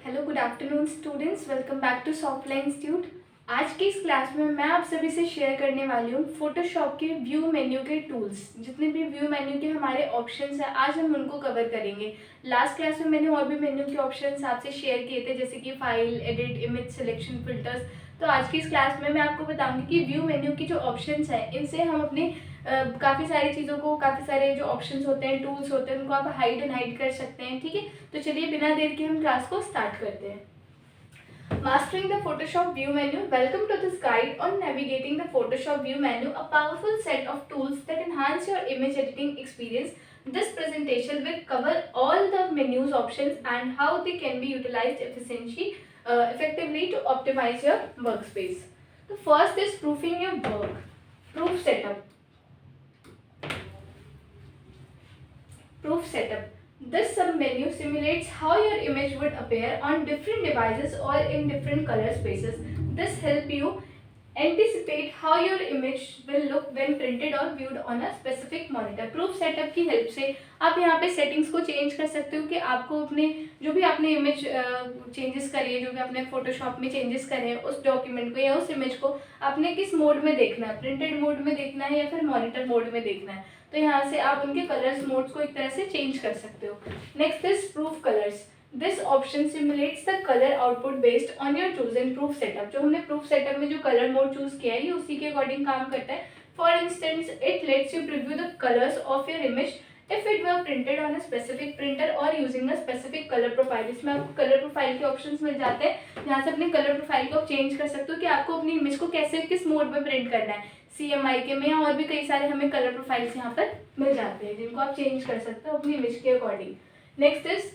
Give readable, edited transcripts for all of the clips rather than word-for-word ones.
Hello good afternoon students, welcome back to Softline institute. आज की इस क्लास में मैं आप सभी से शेयर करने वाली हूँ फोटोशॉप के व्यू मेन्यू के टूल्स। जितने भी व्यू मेन्यू के हमारे ऑप्शंस हैं आज हम उनको कवर करेंगे। लास्ट क्लास में मैंने और भी मेन्यू के ऑप्शंस आपसे शेयर किए थे, जैसे कि file, edit, image selection, filters. तो आज की इस क्लास में मैं आपको बताऊंगी कि व्यू मेन्यू की जो ऑप्शंस हैं इनसे हम अपने काफ़ी सारी चीज़ों को, काफ़ी सारे जो ऑप्शंस होते हैं, टूल्स होते हैं, उनको आप हाइड एंड हाइड कर सकते हैं। ठीक है, तो चलिए बिना देर के हम क्लास को स्टार्ट करते हैं। Mastering the Photoshop View Menu. Welcome to this guide on navigating the Photoshop View Menu, a powerful set of tools that enhance your image editing experience. This presentation will cover all the menus options and how they can be utilized effectively to optimize your workspace. The first is proofing your work. Proof setup. Proof setup. This sub-menu simulates how your image would appear on different devices or in different color spaces. This helps you anticipate how your image will look when printed or viewed on a specific monitor. Proof setup की help से आप यहाँ पे settings को change कर सकते हो कि आपको अपने जो भी आपने इमेज चेंजेस करी है, जो भी आपने फोटोशॉप में चेंजेस करे हैं, उस डॉक्यूमेंट को या उस इमेज को आपने किस मोड में देखना है, प्रिंटेड मोड में देखना है या फिर मॉनिटर मोड में देखना है। तो यहाँ से आप उनके कलर्स मोड्स को एक तरह से चेंज कर सकते हो। Next is proof colours. This option simulates the colour output based on your chosen proof setup. जो हमने प्रूफ सेटअप में जो कलर मोड चूज किया है ये उसी के अकॉर्डिंग काम करता है. For instance it let's you preview the colours of your image if it were printed on a specific printer or using a specific color profile. इसमें आपको कलर प्रोफाइल के ऑप्शंस मिल जाते हैं, जहाँ से अपने कलर प्रोफाइल को आप चेंज कर सकते हो कि आपको अपनी इमेज को कैसे, किस मोड में प्रिंट करना है, CMYK के में, या और भी कई सारे हमें कलर प्रोफाइल्स यहाँ पर मिल जाते हैं जिनको आप चेंज कर सकते हो अपनी इमेज के according. Next is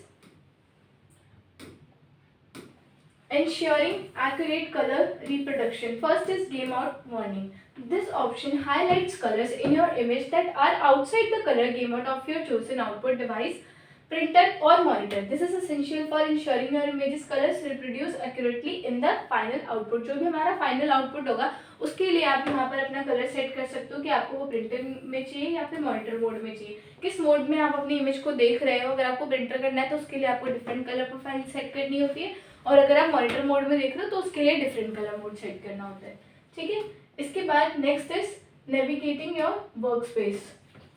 ensuring accurate color reproduction. First is game out warning. This option highlights colors in your image that are outside the color gamut of your chosen output device, printer or monitor. This is essential for ensuring your image's colors reproduce accurately in the final output. जो भी हमारा final output होगा उसके लिए आप यहाँ पर अपना कलर सेट कर सकते हो कि आपको वो प्रिंटर में चाहिए या फिर मॉनिटर मोड में चाहिए, किस मोड में आप अपनी इमेज को देख रहे हो. अगर आपको प्रिंटर करना है तो उसके लिए आपको डिफरेंट कलर प्रोफाइल सेट करनी होती है, और अगर आप मॉनिटर मोड में देख रहे हो तो उसके लिए डिफरेंट कलर मोड सेट करना होता है. ठीक है, इसके बाद next is navigating your work space.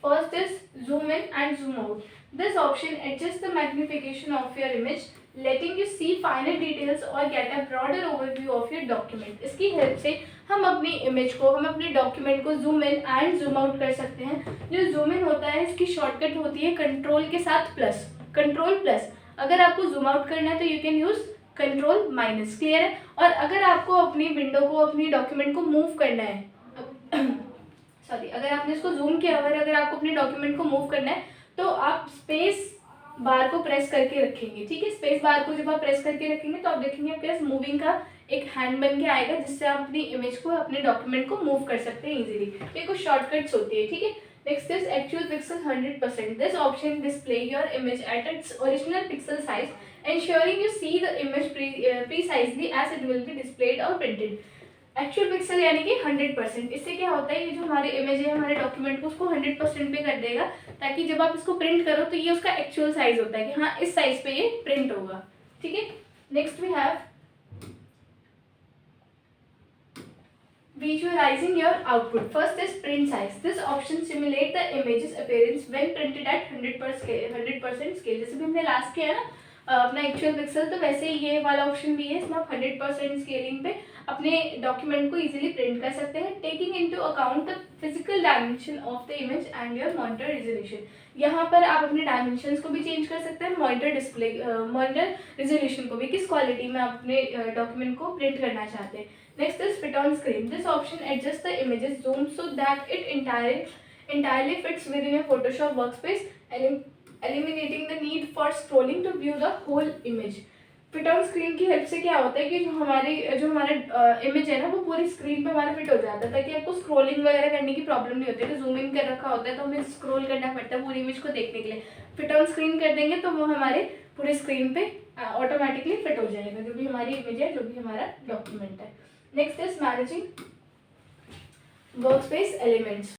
First is zoom in and zoom out. This option adjust the magnification of your image, letting you see finer details or get a broader overview of your document. इसकी help से हम अपनी image को, हम अपने document को zoom in and zoom out कर सकते हैं. जो जूम इन होता है इसकी शॉर्टकट होती है कंट्रोल के साथ प्लस, कंट्रोल प्लस. अगर आपको जूम आउट करना है तो you can use control minus. Clear है. और अगर आपको अपनी विंडो को, अपनी डॉक्यूमेंट को मूव करना है सॉरी, अगर आपने इसको जूम किया, अगर आपको अपने डॉक्यूमेंट को मूव करना है तो आप स्पेस बार को प्रेस करके रखेंगे. ठीक है, स्पेस बार को जब आप प्रेस करके रखेंगे तो आप देखेंगे आपके पास मूविंग का एक हैंड बन के आएगा, जिससे आप अपनी इमेज को, अपने डॉक्यूमेंट को मूव कर सकते हैं इजीली. ये कुछ शॉर्टकट्स होती है. ठीक है, next is actual pixel 100%. This option display your image at its original pixel size, ensuring you see the image precisely as it will be displayed or printed. Actual pixel यानी कि 100%. इससे क्या होता है, ये जो हमारे इमेज है, हमारे डॉक्यूमेंट को, उसको 100% पे कर देगा, ताकि जब आप इसको प्रिंट करो तो ये उसका एक्चुअल साइज होता है कि हाँ इस साइज पे ये प्रिंट होगा. ठीक है, next we have visualizing your output. First is print size. This option simulate the image's appearance when printed at 100% scale. जैसे भी हमने लास्ट किया ना अपना एक्चुअल पिक्सल, तो वैसे ही ये वाला ऑप्शन भी है. इसमें आप 100% स्केलिंग पे अपने डॉक्यूमेंट को इजीली प्रिंट कर सकते हैं, taking into account the physical dimension of the image and your monitor resolution. यहाँ पर आप अपने डायमेंशंस को भी चेंज कर सकते हैं, मॉनिटर डिस्प्ले, मॉनिटर रेजोल्यूशन को भी, किस क्वालिटी में आप अपने डॉक्यूमेंट को प्रिंट करना चाहते हैं. Next is fit on screen. This option adjust the images zoom so that it entirely fits within your Photoshop workspace, eliminating the need for scrolling to view the whole image. Fit on screen की help से क्या होता है कि जो हमारा image है ना वो पूरी स्क्रीन पे हमारा फिट हो जाता है, ताकि आपको स्क्रोलिंग वगैरह करने की प्रॉब्लम नहीं होती है. तो जूम इन कर रखा होता है तो हमें स्क्रोल करना पड़ता है पूरी इमेज को देखने के लिए. फिट ऑन स्क्रीन कर देंगे तो वो हमारे पूरे स्क्रीन पे ऑटोमेटिकली फिट हो जाएगा, जो भी हमारी इमेज है, जो भी हमारा डॉक्यूमेंट है. Next is managing workspace elements.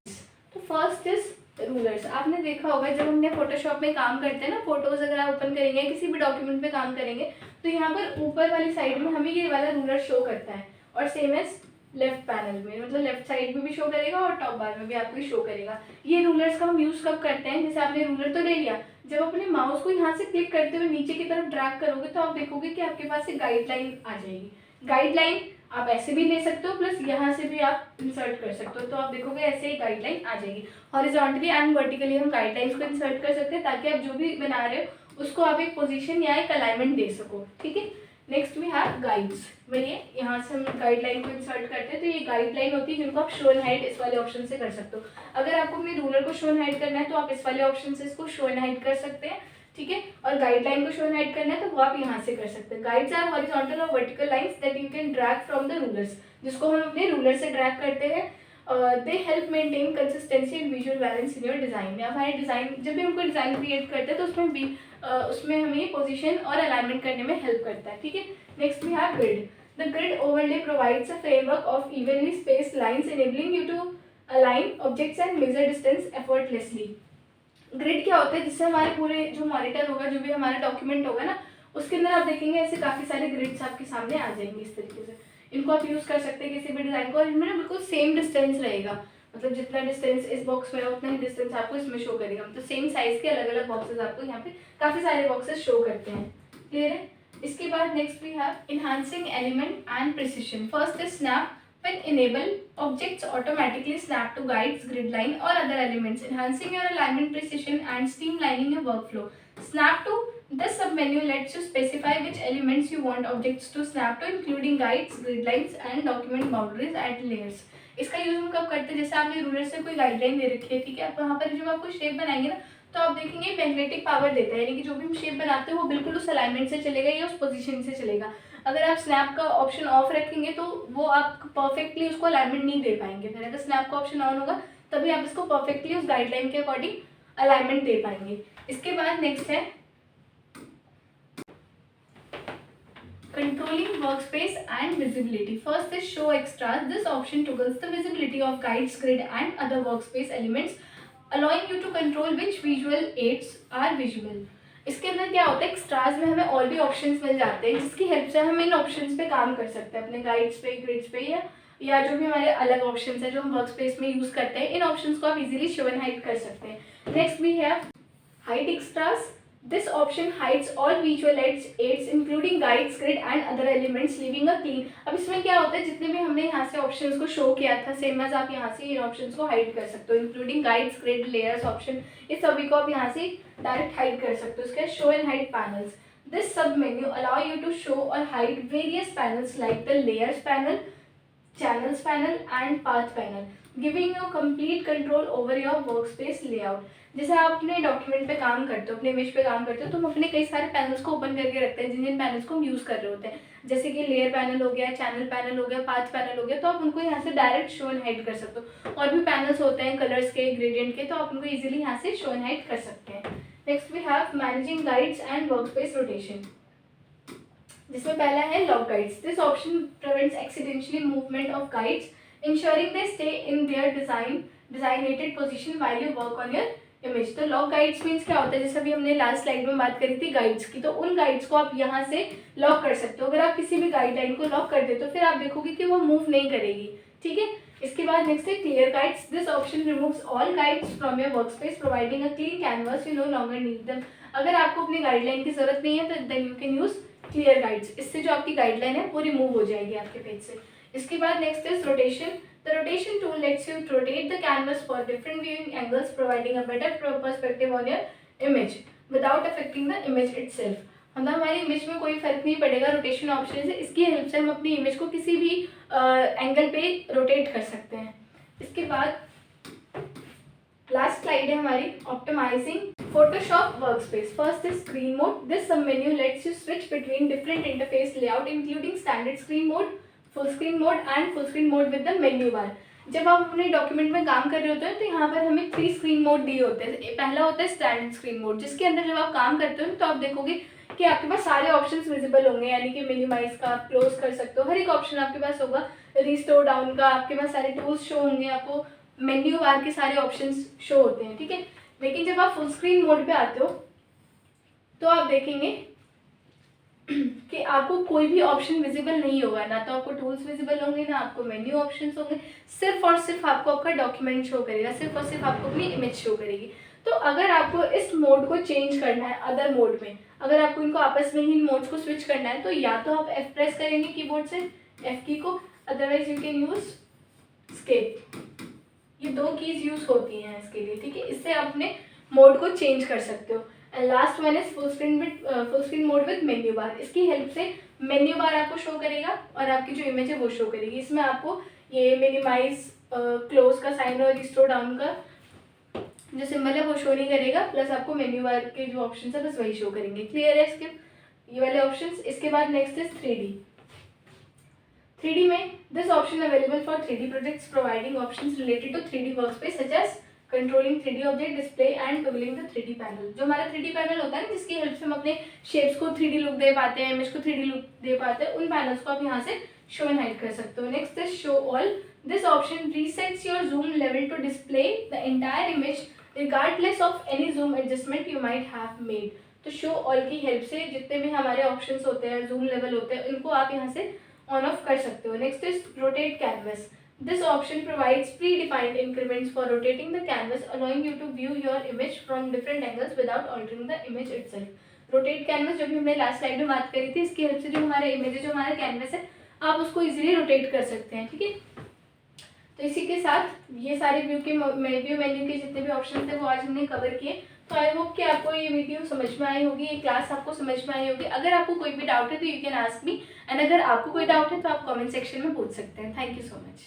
तो फर्स्ट इज रूलर्स. आपने देखा होगा जब हमने फोटोशॉप में काम करते हैं ना, फोटोज अगर आप ओपन करेंगे, किसी भी डॉक्यूमेंट पे काम करेंगे तो यहाँ पर ऊपर वाली साइड में हमें ये वाला रूलर शो करता है, और सेम एज लेफ्ट पैनल में, मतलब लेफ्ट साइड में भी शो करेगा और टॉप बार में भी आपको शो करेगा। ये रूलर्स का हम यूज़ कब करते हैं, जैसे आपने रूलर तो ले लिया, जब अपने माउस को यहाँ से क्लिक करते हुए नीचे की तरफ ड्रैग करोगे तो आप देखोगे कि आपके पास एक गाइडलाइन आ जाएगी। गाइडलाइन आप ऐसे भी ले सकते हो, प्लस यहाँ से भी आप इंसर्ट कर सकते हो, तो आप देखोगे ऐसे ही गाइडलाइन आ जाएगी। हॉरिजॉन्टली एंड वर्टिकली हम गाइडलाइंस को इंसर्ट कर सकते हैं ताकि आप जो भी बना रहे हो उसको आप एक पोजीशन या एक अलाइनमेंट दे सको, ठीक है। Next we have guides. बोलिए, यहाँ से हम गाइडलाइन को इंसर्ट करते हैं, तो ये गाइडलाइन होती है जिनको आप शो एंड हाइड इस वाले ऑप्शन से कर सकते हो। अगर आपको अपने रूलर को शो एंड हाइड करना है तो आप इस वाले ऑप्शन से इसको शो एंड हाइड कर सकते हैं, ठीक है। और गाइडलाइन को शो एंड हाइड करना है तो वो आप यहाँ से कर सकते हैं। गाइड्स आर हॉरिजॉन्टल और vertical lines that you can drag from the rulers, जिसको हम अपने रूलर से ड्रैग करते हैं। They help maintain consistency and visual balance in your design. हमारे डिज़ाइन, जब भी हम कोई डिज़ाइन क्रिएट करते हैं तो उसमें भी उसमें हमें पोजीशन और अलाइनमेंट करने में हेल्प करता है, ठीक है। Next we have grid. The grid overlay provides a framework of evenly spaced lines enabling you to align objects and measure distance effortlessly. Grid क्या होता है, जिससे हमारे पूरे जो मॉनिटर होगा, जो भी हमारा डॉक्यूमेंट होगा ना, उसके अंदर आप देखेंगे ऐसे काफ़ी सारे ग्रिड्स आपके सामने आ जाएंगे इस तरीके से। इनको आप यूज़ कर सकते हैं किसी भी डिज़ाइन को, और इनमें ना बिल्कुल सेम डिस्टेंस रहेगा, मतलब जितना डिस्टेंस इस बॉक्स में है उतना ही डिस्टेंस आपको इसमें शो करेगा। मतलब सेम साइज़ के अलग अलग बॉक्सेस आपको यहाँ पे काफ़ी सारे बॉक्सेस शो करते हैं, क्लियर है। इसके बाद next we have enhancing element and precision. First is snap. When enable, objects automatically snap to guides, grid line or other elements, enhancing your alignment precision and streamlining your workflow. Snap to, this submenu lets you specify which elements you want objects to snap to, including guides, grid lines and document boundaries and layers. इसका use हम कब करते हैं, जैसे आपने ruler से कोई guideline दे रखी है, ठीक है, आप वहाँ पर जब आपको शेप बनाएंगे ना तो आप देखेंगे मैग्नेटिक पावर देता है, यानी कि जो भी हम शेप बनाते हैं वो बिल्कुल उस अलाइनमेंट से चलेगा या उस पोजीशन से चलेगा। अगर आप स्नैप का ऑप्शन ऑफ रखेंगे तो वो आप परफेक्टली उसको अलाइनमेंट नहीं दे पाएंगे। फिर अगर स्नैप का ऑप्शन ऑन होगा तभी आप इसको परफेक्टली उस गाइडलाइन के अकॉर्डिंग अलाइनमेंट दे पाएंगे। इसके बाद नेक्स्ट है controlling workspace and visibility. First is show extras. This option toggles the visibility of guides, grid and other workspace elements, allowing you to control which visual aids are visible. इसके अंदर क्या होता है, extras में हमें और भी ऑप्शंस मिल जाते हैं जिसकी हेल्प से हम इन ऑप्शंस पे काम कर सकते हैं, अपने गाइड्स पे, ग्रिड्स पे, या जो भी हमारे अलग ऑप्शंस हैं जो हम वर्क स्पेस में यूज़ करते हैं, इन ऑप्शंस को आप इजीली शो एंड हाइड कर सकते हैं। Next we have hide extras. This option hides all visual aids including guides, grid and other elements, leaving a clean. अब इसमें क्या होता है, जितने भी हमने यहाँ से ऑप्शंस को शो किया था सेम एज आप यहाँ से इन ऑप्शंस को हाइड कर सकते हो, including guides, grid, layers option, इस सभी को आप यहाँ से डायरेक्ट हाइड कर सकते हो। इसके show and hide panels. This submenu allow you to show और hide various panels like the layers panel, channels panel and path panel, giving you complete control over your workspace layout. जैसे आप अपने document पे काम करते हो, अपने image पे काम करते हो, तो हम अपने कई सारे पैनल्स को ओपन करके रखते हैं, जिन जिन पैनल्स को हम यूज़ कर रहे होते हैं, जैसे कि लेयर पैनल हो गया, चैनल पैनल हो गया, पाथ पैनल हो गया, तो आप उनको यहाँ से डायरेक्ट शो एंड हाइड कर सकते हो। और भी पैनल्स होते हैं कलर्स के, ग्रेडियंट के, तो आप उनको ईजिली यहाँ से शो एंड हाइड कर सकते हैं। Next we have managing guides and workspace rotation, जिसमें पहला है lock guides. This option prevents accidentally movement of guides, ensuring they stay in their designated position while you work on your image. तो lock guides means क्या होता है, जैसे अभी हमने लास्ट स्लाइड में बात करी थी गाइड्स की, तो उन गाइड्स को आप यहाँ से लॉक कर सकते हो। अगर आप किसी भी गाइडलाइन को लॉक कर दे तो फिर आप देखोगे कि वो मूव नहीं करेगी, ठीक है। इसके बाद नेक्स्ट है clear guides. This option removes all guides from your workspace, providing a clean canvas, you no longer need them. अगर आपको अपनी गाइडलाइन की जरूरत नहीं है तो then you can use clear guides. इससे जो आपकी गाइडलाइन है वो रिमूव हो जाएगी आपके पेज से। इसके बाद next is rotation. The rotation tool lets you rotate the canvas for different viewing angles, providing a better perspective on your image without affecting the image itself. मतलब हमारी इमेज में कोई फर्क नहीं पड़ेगा रोटेशन ऑप्शन से। इसकी हेल्प से हम अपनी इमेज को किसी भी एंगल पे रोटेट कर सकते हैं। इसके बाद लास्ट स्लाइड है हमारी optimizing Photoshop workspace. First is screen mode. This submenu lets you switch between different interface layout including standard screen mode, full screen mode and full screen mode with the menu bar. जब आप अपने document में काम कर रहे होते हैं तो यहाँ पर हमें 3 स्क्रीन मोड दिए होते हैं। पहला होता है स्टैंडर्ड स्क्रीन मोड, जिसके अंदर जब आप काम करते हो तो आप देखोगे कि आपके पास सारे ऑप्शंस विजिबल होंगे, यानी कि मिनिमाइज का आप क्लोज कर सकते हो, हर एक ऑप्शन आपके पास होगा। रिस्टोर डाउन का आपके पास सारे टूल्स शो होंगे, आपको मेन्यू बार के सारे ऑप्शंस शो होते हैं, ठीक है। लेकिन जब आप फुल स्क्रीन मोड पे आते हो तो आप देखेंगे कि आपको कोई भी ऑप्शन विजिबल नहीं होगा, ना तो आपको टूल्स विजिबल होंगे, ना आपको मेन्यू ऑप्शंस होंगे, सिर्फ और सिर्फ आपको आपका डॉक्यूमेंट शो करेगा, सिर्फ और सिर्फ आपको अपनी इमेज शो करेगी। तो अगर आपको इस मोड को चेंज करना है अदर मोड में, अगर आपको इनको आपस में ही इन मोड्स को स्विच करना है, तो या तो आप F प्रेस करेंगे कीबोर्ड से, F की को, otherwise you can use escape. ये दो कीज यूज होती हैं इसके लिए, ठीक है। इससे आप अपने मोड को चेंज कर सकते हो। And last one is full screen mode with menu bar. इसकी हेल्प से मेन्यू बार आपको शो करेगा और आपकी जो इमेज है वो शो करेगी। इसमें आपको ये मिनिमाइज, क्लोज का साइन और रिस्टोर डाउन का जो सिंबल है वो शो नहीं करेगा, प्लस आपको मेन्यू बार के जो ऑप्शन है बस वही शो करेंगे। क्लियर है इसके ये वाले ऑप्शंस। इसके बाद नेक्स्ट इज 3D। 3D में this option available for 3D projects providing options related to 3D workspace such as controlling 3D object display and toggling the 3D panel. जो हमारा 3D पैनल होता है ना, जिसकी हेल्प से हम अपने शेप्स को 3D लुक दे पाते हैं, इमेज को 3D लुक दे पाते हैं, उन पैनल्स को आप यहाँ से शो एंड हाइड कर सकते हो। Next is show all. This option resets your zoom level to display the entire image regardless of any zoom adjustment you might have made। तो शो ऑल की हेल्प से जितने भी हमारे ऑप्शंस होते हैं, जूम लेवल होते हैं, इनको आप यहाँ से ऑन ऑफ कर सकते हो। Next is rotate canvas. This option provides pre defined increments for rotating the canvas allowing you to view your image from different angles without altering the image itself. Rotate canvas जो भी हमने last slide में बात करी थी, इसकी help से जो हमारा इमेज है, जो हमारा कैनवस है, आप उसको इजीली रोटेट कर सकते हैं, ठीक है। तो इसी के साथ ये सारे व्यू मेन्यू के जितने भी ऑप्शन थे वो आज हमने कवर किए। तो आई होप कि आपको ये वीडियो समझ में आई होगी, ये क्लास आपको समझ में आई होगी। अगर आपको कोई भी डाउट है तो you can ask me, and अगर आपको कोई डाउट है तो आप कमेंट सेक्शन में पूछ सकते हैं। Thank you so much.